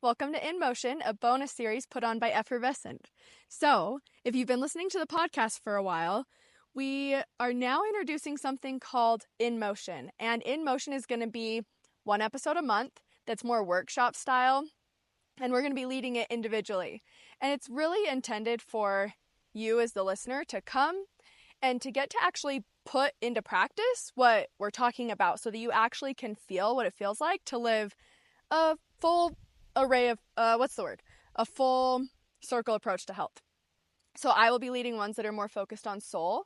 Welcome to In Motion, a bonus series put on by Effervescent. So, if you've been listening to the podcast for a while, we are now introducing something called In Motion. And In Motion is going to be one episode a month that's more workshop style, and we're going to be leading it individually. And it's really intended for you as the listener to come and to get to actually put into practice what we're talking about so that you actually can feel what it feels like to live a full array of, a full circle approach to health. So I will be leading ones that are more focused on soul.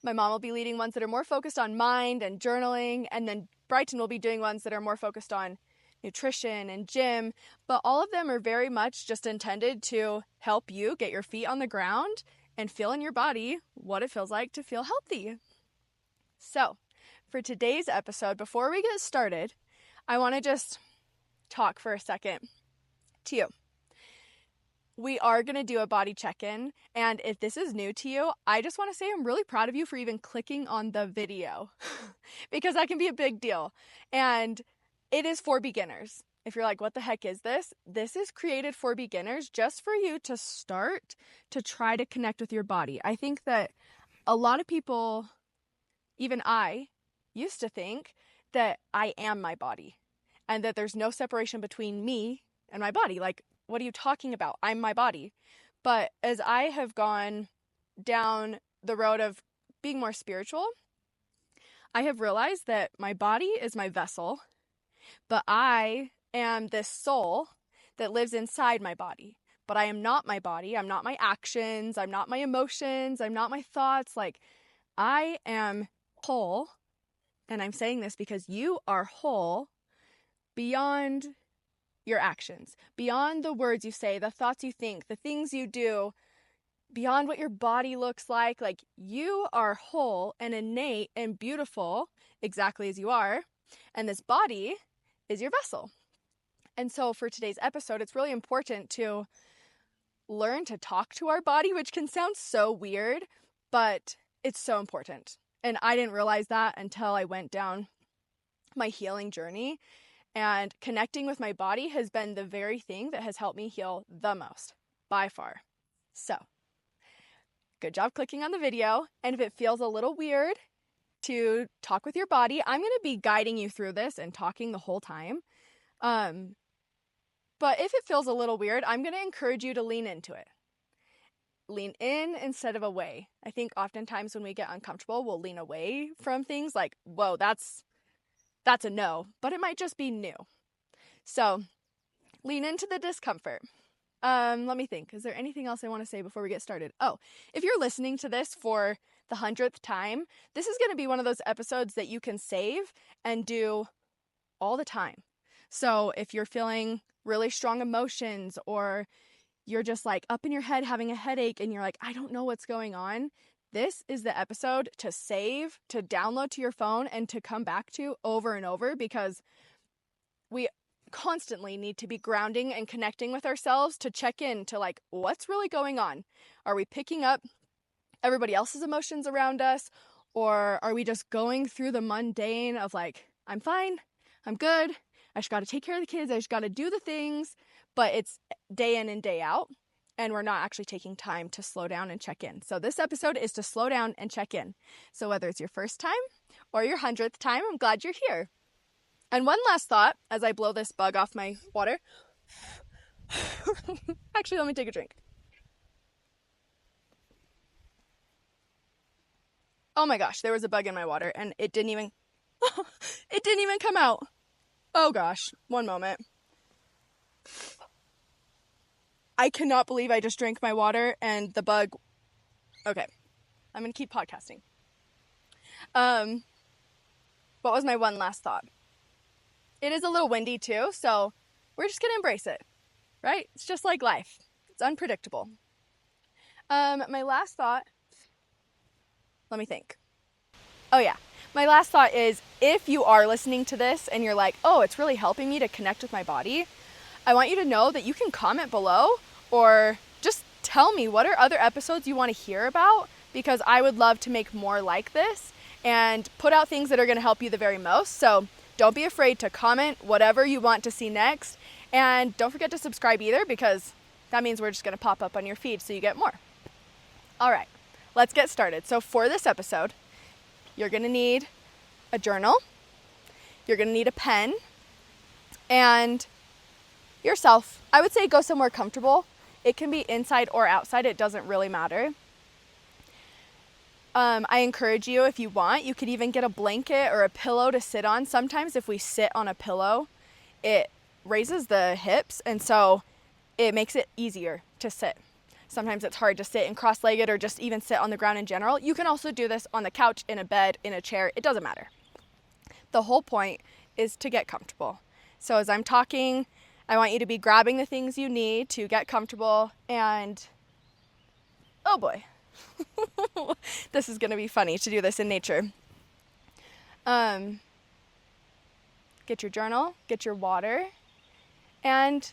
My mom will be leading ones that are more focused on mind and journaling. And then Brighton will be doing ones that are more focused on nutrition and gym. But all of them are very much just intended to help you get your feet on the ground and feel in your body what it feels like to feel healthy. So for today's episode, before we get started, I want to just talk for a second to you. We are going to do a body check-in, and if this is new to you, I just want to say I'm really proud of you for even clicking on the video because that can be a big deal, and it is for beginners. If you're like, what the heck is this? This is created for beginners just for you to start to try to connect with your body. I think that a lot of people, even I, used to think that I am my body and that there's no separation between me and my body. Like, what are you talking about? I'm my body. But as I have gone down the road of being more spiritual, I have realized that my body is my vessel, but I am this soul that lives inside my body. But I am not my body. I'm not my actions. I'm not my emotions. I'm not my thoughts. Like, I am whole. And I'm saying this because you are whole beyond your actions, beyond the words you say, the thoughts you think, the things you do, beyond what your body looks like. Like, you are whole and innate and beautiful exactly as you are. And this body is your vessel. And so for today's episode, it's really important to learn to talk to our body, which can sound so weird, but it's so important. And I didn't realize that until I went down my healing journey. And connecting with my body has been the very thing that has helped me heal the most, by far. So, good job clicking on the video. And if it feels a little weird to talk with your body, I'm going to be guiding you through this and talking the whole time. But if it feels a little weird, I'm going to encourage you to lean into it. Lean in instead of away. I think oftentimes when we get uncomfortable, we'll lean away from things like, whoa, that's a no, but it might just be new. So lean into the discomfort. Let me think. Is there anything else I want to say before we get started? Oh, if you're listening to this for the 100th time, this is going to be one of those episodes that you can save and do all the time. So if you're feeling really strong emotions, or you're just like up in your head having a headache and you're like, I don't know what's going on, this is the episode to save, to download to your phone, and to come back to over and over, because we constantly need to be grounding and connecting with ourselves to check in to like, what's really going on? Are we picking up everybody else's emotions around us? Or are we just going through the mundane of like, I'm fine, I'm good, I just got to take care of the kids, I just got to do the things, but it's day in and day out. And we're not actually taking time to slow down and check in. So this episode is to slow down and check in. So whether it's your first time or your 100th time, I'm glad you're here. And one last thought as I blow this bug off my water. Actually, let me take a drink. Oh my gosh, there was a bug in my water and it didn't even come out. Oh gosh, one moment. I cannot believe I just drank my water and the bug. Okay, I'm going to keep podcasting. What was my one last thought? It is a little windy too, so we're just going to embrace it, right? It's just like life. It's unpredictable. My last thought, let me think. Oh yeah, my last thought is, if you are listening to this and you're like, oh, it's really helping me to connect with my body, I want you to know that you can comment below or just tell me what are other episodes you want to hear about, because I would love to make more like this and put out things that are going to help you the very most. So don't be afraid to comment whatever you want to see next. And don't forget to subscribe either, because that means we're just going to pop up on your feed so you get more. All right, let's get started. So for this episode, you're going to need a journal, you're going to need a pen, and yourself. I would say go somewhere comfortable. It can be inside or outside, it doesn't really matter. I encourage you, if you want, you could even get a blanket or a pillow to sit on. Sometimes if we sit on a pillow, it raises the hips, and so it makes it easier to sit. Sometimes it's hard to sit and cross-legged or just even sit on the ground in general. You can also do this on the couch, in a bed, in a chair. It doesn't matter. The whole point is to get comfortable. So as I'm talking, I want you to be grabbing the things you need to get comfortable, and oh boy, this is going to be funny to do this in nature. Get your journal, get your water, and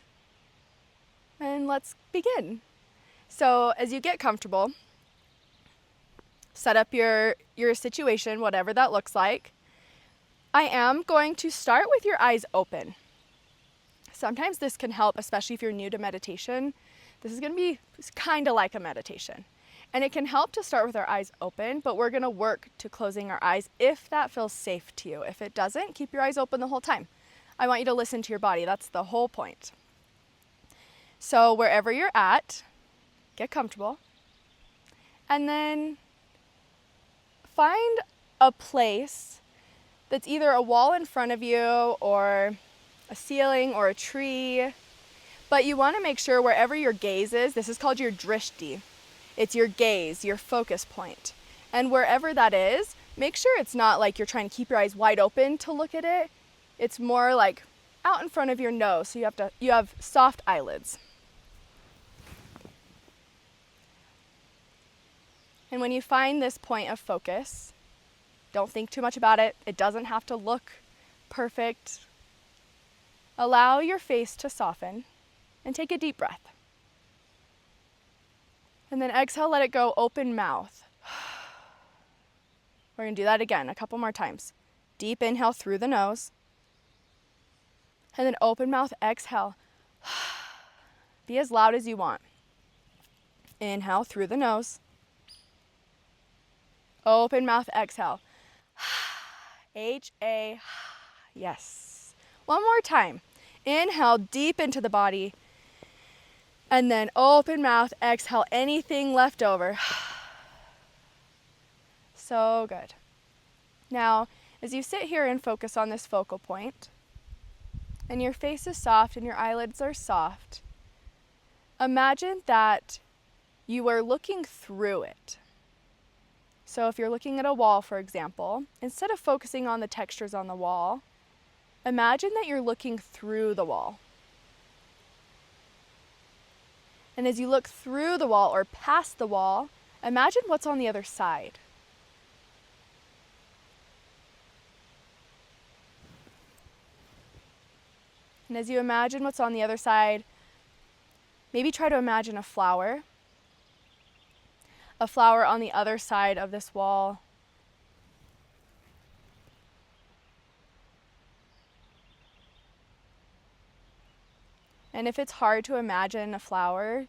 let's begin. So as you get comfortable, set up your situation, whatever that looks like. I am going to start with your eyes open. Sometimes this can help, especially if you're new to meditation. This is going to be kind of like a meditation. And it can help to start with our eyes open, but we're going to work to closing our eyes if that feels safe to you. If it doesn't, keep your eyes open the whole time. I want you to listen to your body. That's the whole point. So wherever you're at, get comfortable. And then find a place that's either a wall in front of you or a ceiling or a tree. But you want to make sure wherever your gaze is, this is called your drishti. It's your gaze, your focus point. And wherever that is, make sure it's not like you're trying to keep your eyes wide open to look at it. It's more like out in front of your nose, so you have soft eyelids. And when you find this point of focus, don't think too much about it. It doesn't have to look perfect. Allow your face to soften and take a deep breath. And then exhale, let it go, open mouth. We're going to do that again a couple more times. Deep inhale through the nose. And then open mouth, exhale. Be as loud as you want. Inhale through the nose. Open mouth, exhale. H-A, yes. One more time. Inhale deep into the body. And then open mouth, exhale anything left over. So good. Now, as you sit here and focus on this focal point, and your face is soft and your eyelids are soft, imagine that you are looking through it. So if you're looking at a wall, for example, instead of focusing on the textures on the wall, imagine that you're looking through the wall. And as you look through the wall or past the wall, imagine what's on the other side. And as you imagine what's on the other side, maybe try to imagine a flower on the other side of this wall. And if it's hard to imagine a flower,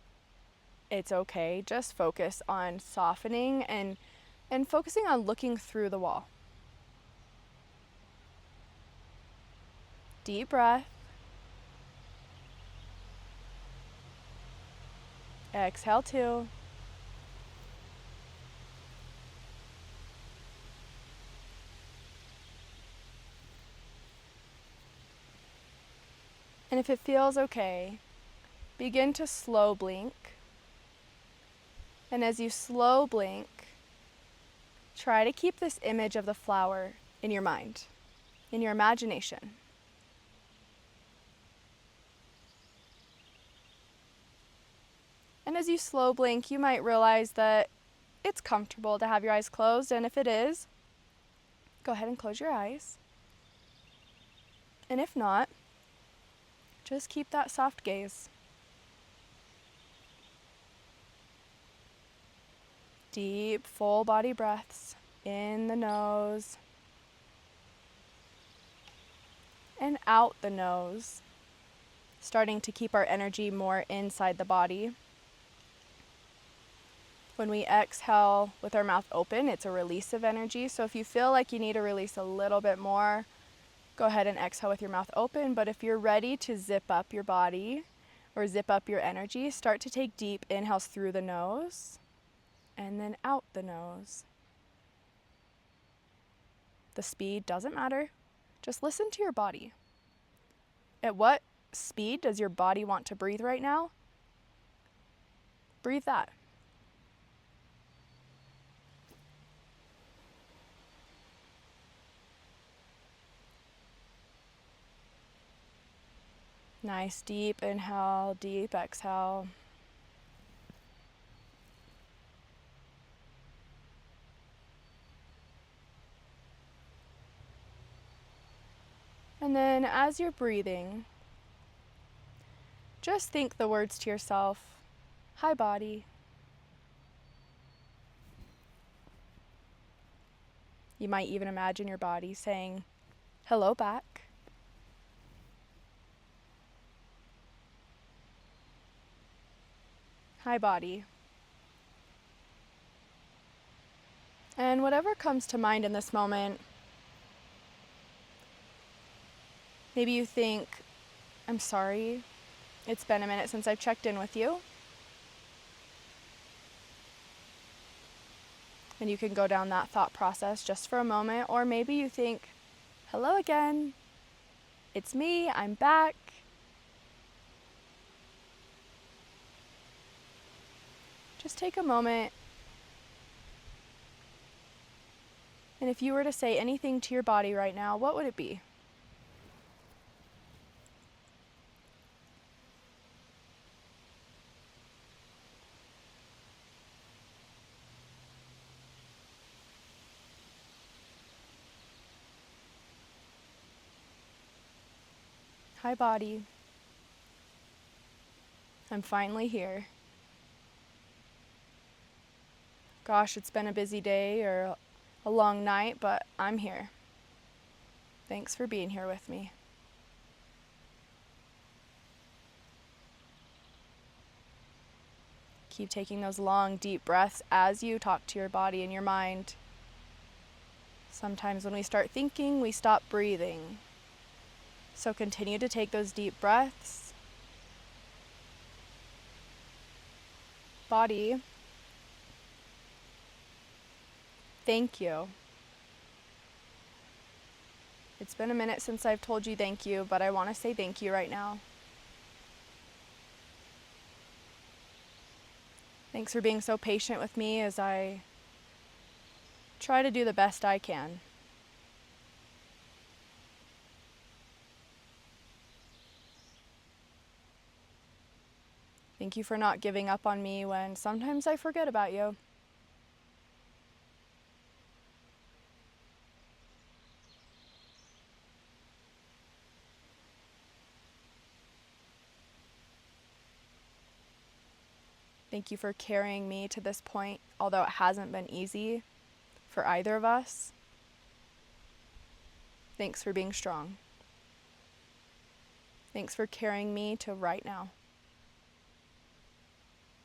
it's okay. Just focus on softening and focusing on looking through the wall. Deep breath. Exhale 2. And if it feels okay, begin to slow blink. And as you slow blink, try to keep this image of the flower in your mind, in your imagination. And as you slow blink, you might realize that it's comfortable to have your eyes closed, and if it is, go ahead and close your eyes. And if not, just keep that soft gaze. Deep, full body breaths in the nose and out the nose. starting to keep our energy more inside the body. When we exhale with our mouth open, it's a release of energy. So if you feel like you need to release a little bit more, go ahead and exhale with your mouth open. But if you're ready to zip up your body or zip up your energy, start to take deep inhales through the nose and then out the nose. The speed doesn't matter. Just listen to your body. At what speed does your body want to breathe right now? Breathe that. Nice deep inhale, deep exhale. And then as you're breathing, just think the words to yourself, hi body. You might even imagine your body saying, hello back. Hi body. And whatever comes to mind in this moment, maybe you think, I'm sorry, it's been a minute since I've checked in with you. And you can go down that thought process just for a moment. Or maybe you think, hello again, it's me, I'm back. Just take a moment. And if you were to say anything to your body right now, what would it be? Hi body. I'm finally here. Gosh, it's been a busy day or a long night, but I'm here. Thanks for being here with me. Keep taking those long, deep breaths as you talk to your body and your mind. Sometimes when we start thinking, we stop breathing. So continue to take those deep breaths. Body, thank you. It's been a minute since I've told you thank you, but I want to say thank you right now. Thanks for being so patient with me as I try to do the best I can. Thank you for not giving up on me when sometimes I forget about you. Thank you for carrying me to this point, although it hasn't been easy for either of us. Thanks for being strong. Thanks for carrying me to right now.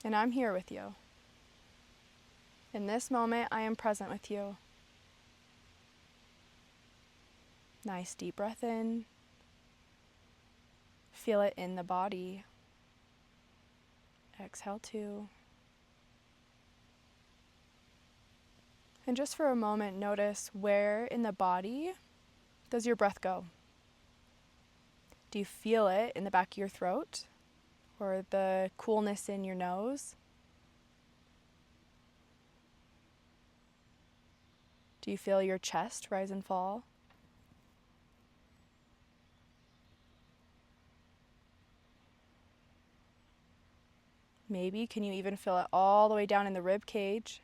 And I'm here with you. In this moment, I am present with you. Nice deep breath in. Feel it in the body. Exhale two. And just for a moment, notice where in the body does your breath go? Do you feel it in the back of your throat or the coolness in your nose? Do you feel your chest rise and fall? Maybe can you even feel it all the way down in the rib cage?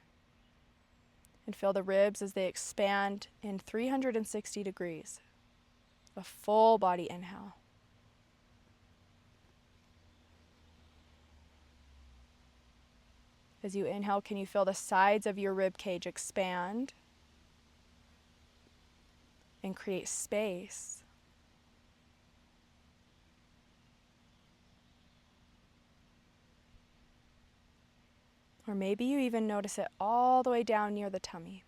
And feel the ribs as they expand in 360 degrees. A full body inhale. As you inhale, can you feel the sides of your rib cage expand and create space? Or maybe you even notice it all the way down near the tummy,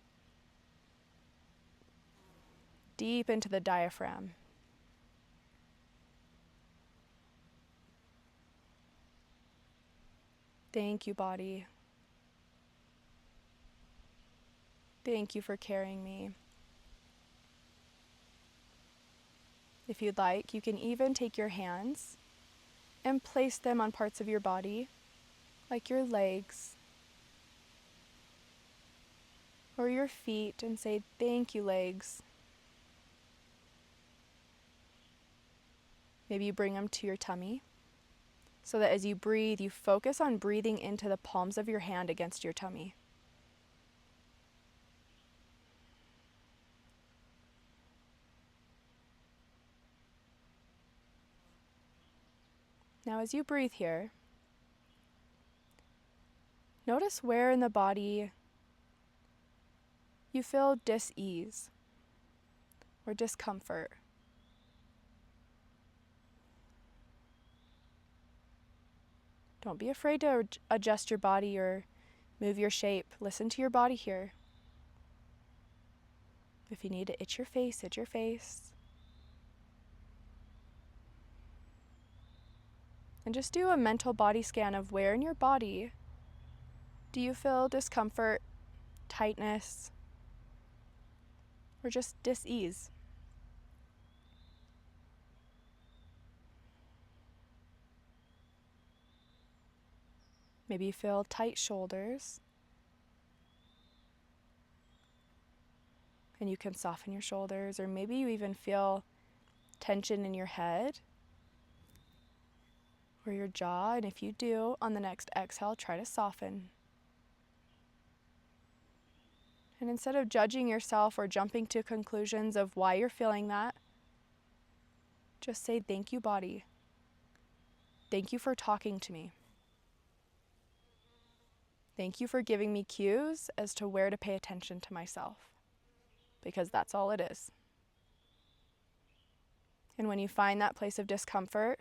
deep into the diaphragm. Thank you, body. Thank you for carrying me. If you'd like, you can even take your hands and place them on parts of your body, like your legs or your feet, and say, thank you, legs. Maybe you bring them to your tummy, so that as you breathe, you focus on breathing into the palms of your hand against your tummy. Now, as you breathe here, notice where in the body you feel dis-ease or discomfort. Don't be afraid to adjust your body or move your shape. Listen to your body here. If you need to itch your face, itch your face. And just do a mental body scan of where in your body do you feel discomfort, tightness, or just dis-ease. Maybe you feel tight shoulders, and you can soften your shoulders, or maybe you even feel tension in your head or your jaw, and if you do, on the next exhale, try to soften. And instead of judging yourself or jumping to conclusions of why you're feeling that, just say, thank you, body. Thank you for talking to me. Thank you for giving me cues as to where to pay attention to myself, because that's all it is. And when you find that place of discomfort,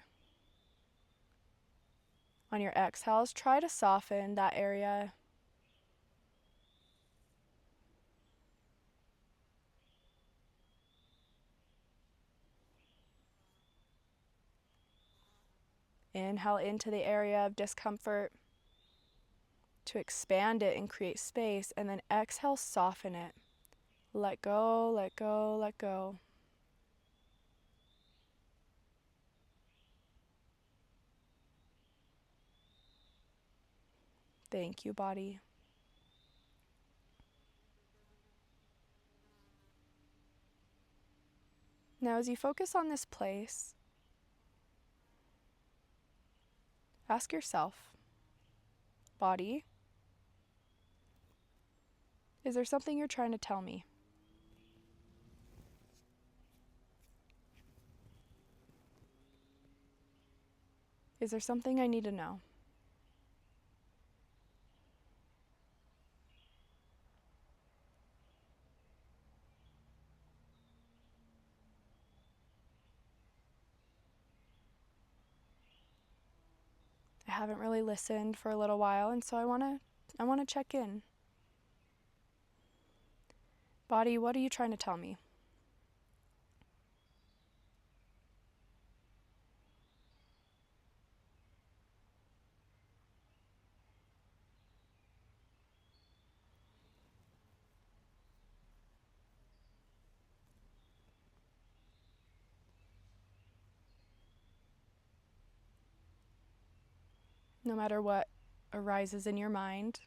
on your exhales, try to soften that area. Inhale into the area of discomfort to expand it and create space, and then exhale, soften it. Let go, let go, let go. Thank you, body. Now, as you focus on this place, ask yourself, body, is there something you're trying to tell me? Is there something I need to know? I haven't really listened for a little while, and so I want to check in. Body, what are you trying to tell me? No matter what arises in your mind,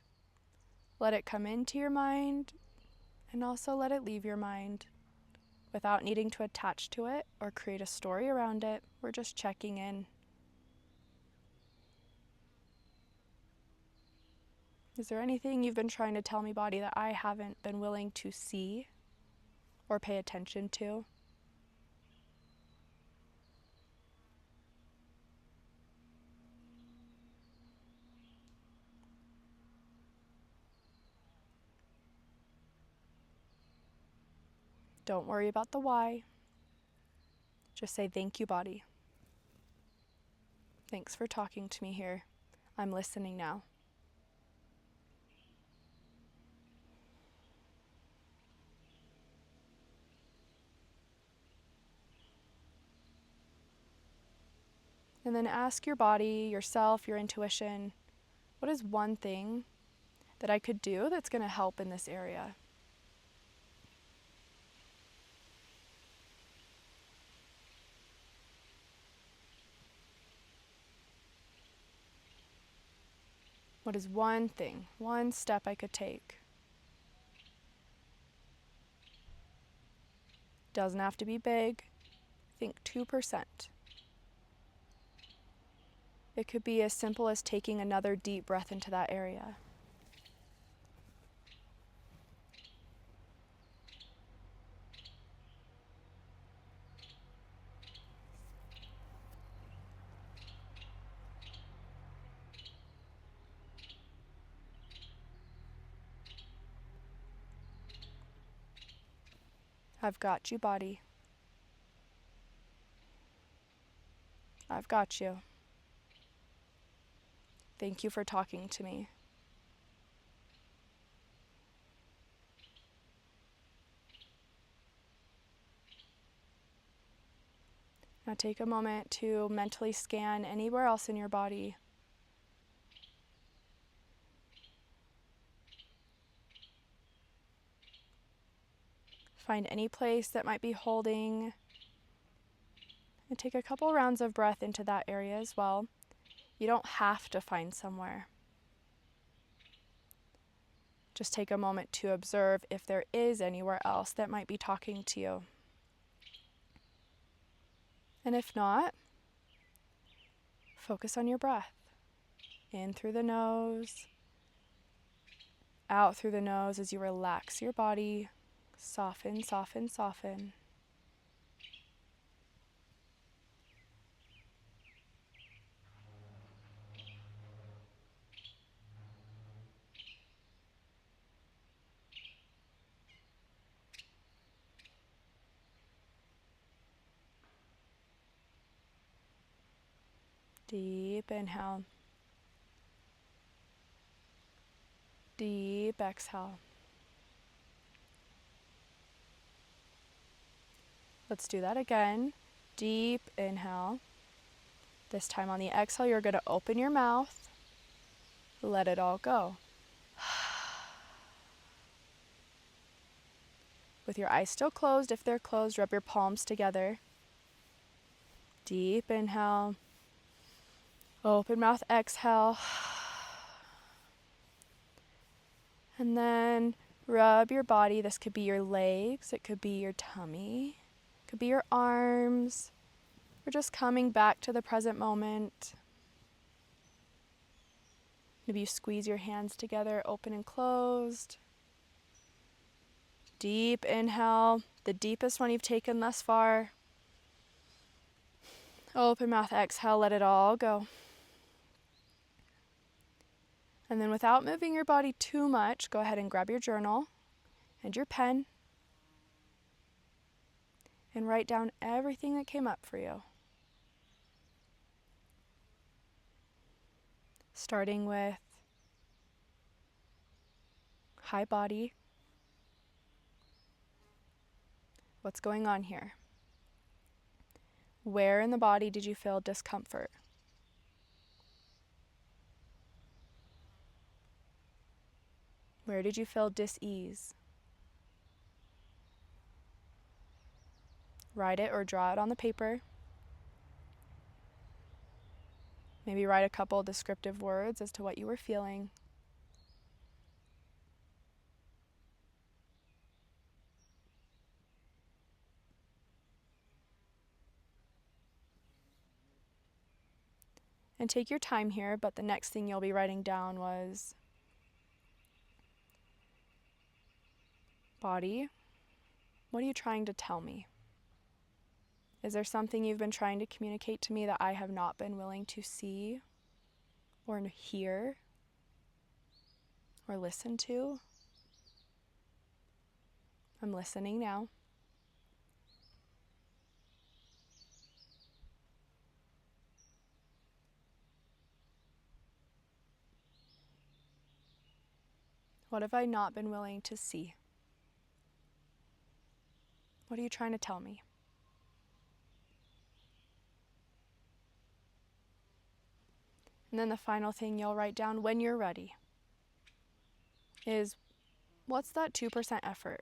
let it come into your mind and also let it leave your mind without needing to attach to it or create a story around it. We're just checking in. Is there anything you've been trying to tell me, body, that I haven't been willing to see or pay attention to? Don't worry about the why. Just say, thank you, body. Thanks for talking to me here. I'm listening now. And then ask your body, yourself, your intuition, what is one thing that I could do that's going to help in this area? What is one thing, one step I could take? Doesn't have to be big. Think 2%. It could be as simple as taking another deep breath into that area. I've got you, body. I've got you. Thank you for talking to me. Now take a moment to mentally scan anywhere else in your body. Find any place that might be holding, and take a couple rounds of breath into that area as well. You don't have to find somewhere. Just take a moment to observe if there is anywhere else that might be talking to you. And if not, focus on your breath. In through the nose, out through the nose as you relax your body. Soften, soften, soften. Deep inhale. Deep exhale. Let's do that again. Deep inhale. This time on the exhale, you're going to open your mouth. Let it all go. With your eyes still closed, if they're closed, rub your palms together. Deep inhale. Open mouth, exhale. And then rub your body. This could be your legs, it could be your tummy, it could be your arms. We're just coming back to the present moment. Maybe you squeeze your hands together, open and closed. Deep inhale, the deepest one you've taken thus far. Open mouth, exhale, let it all go. And then without moving your body too much, go ahead and grab your journal and your pen and write down everything that came up for you. Starting with hi body. What's going on here? Where in the body did you feel discomfort? Where did you feel dis-ease? Write it or draw it on the paper. Maybe write a couple descriptive words as to what you were feeling. And take your time here, but the next thing you'll be writing down was body, what are you trying to tell me? Is there something you've been trying to communicate to me that I have not been willing to see or hear or listen to? I'm listening now. What have I not been willing to see? What are you trying to tell me? And then the final thing you'll write down when you're ready is, what's that 2% effort?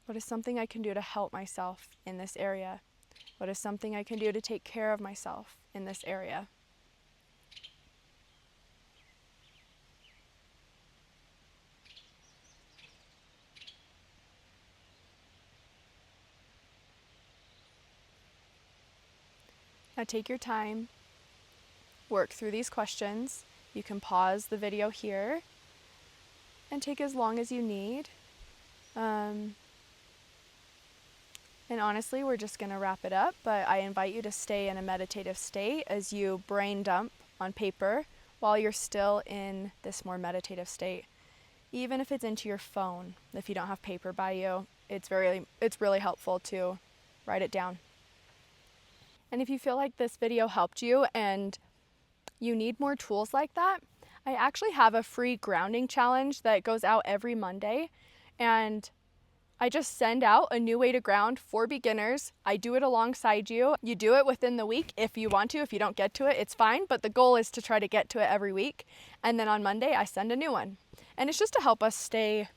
What is something I can do to help myself in this area? What is something I can do to take care of myself in this area? Now take your time, work through these questions. You can pause the video here and take as long as you need. And honestly, we're just going to wrap it up, but I invite you to stay in a meditative state as you brain dump on paper while you're still in this more meditative state. Even if it's into your phone, if you don't have paper by you, it's really helpful to write it down. And if you feel like this video helped you and you need more tools like that, I actually have a free grounding challenge that goes out every Monday, and I just send out a new way to ground for beginners. I do it alongside you. You do it within the week if you want to. If you don't get to it, it's fine. But the goal is to try to get to it every week. And then on Monday, I send a new one. And it's just to help us stay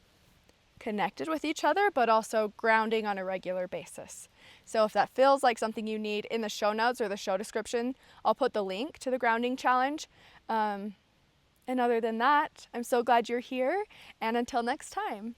connected with each other, but also grounding on a regular basis. So if that feels like something you need, in the show notes or the show description, I'll put the link to the grounding challenge. And other than that, I'm so glad you're here. And until next time.